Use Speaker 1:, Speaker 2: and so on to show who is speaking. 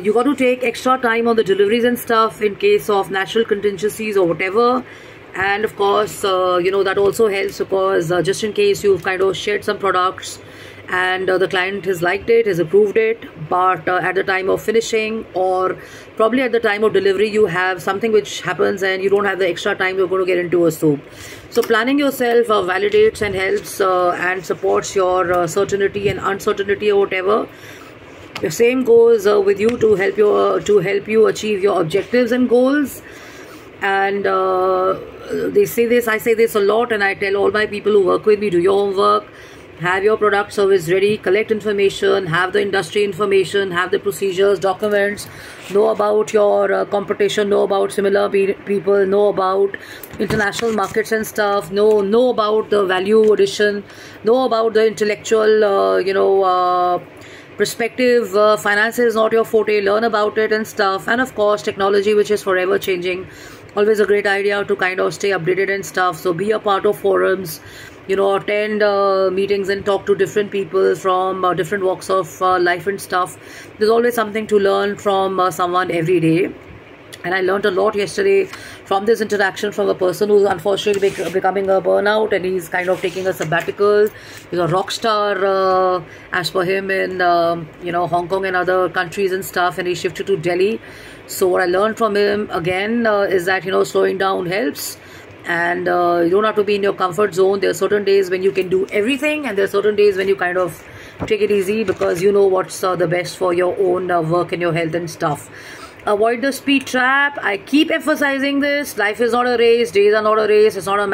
Speaker 1: You got to take extra time on the deliveries and stuff in case of natural contingencies or whatever. And of course, that also helps because just in case you've kind of shared some products and the client has liked it, has approved it, but at the time of finishing or probably at the time of delivery, you have something which happens and you don't have the extra time, you're going to get into a soup. So planning yourself validates and helps and supports your certainty and uncertainty or whatever. The same goes with you to help you achieve your objectives and goals. And they say this, I say this a lot, and I tell all my people who work with me, do your homework, have your product service ready, collect information, have the industry information, have the procedures, documents, know about your competition, know about similar people, know about international markets and stuff, know about the value addition, know about the intellectual perspective. Finance is not your forte, learn about it and stuff. And of course technology, which is forever changing, always a great idea to kind of stay updated and stuff. So be a part of forums, attend meetings and talk to different people from different walks of life and stuff. There's always something to learn from someone every day. And I learned a lot yesterday from this interaction from a person who's unfortunately becoming a burnout, and he's kind of taking a sabbatical. He's a rock star as per him in Hong Kong and other countries and stuff, and he shifted to Delhi. So what I learned from him again is that slowing down helps, and you don't have to be in your comfort zone. There are certain days when you can do everything, and there are certain days when you kind of take it easy because you know what's the best for your own work and your health and stuff. Avoid the speed trap. I keep emphasizing this. Life is not a race. Days are not a race. It's not a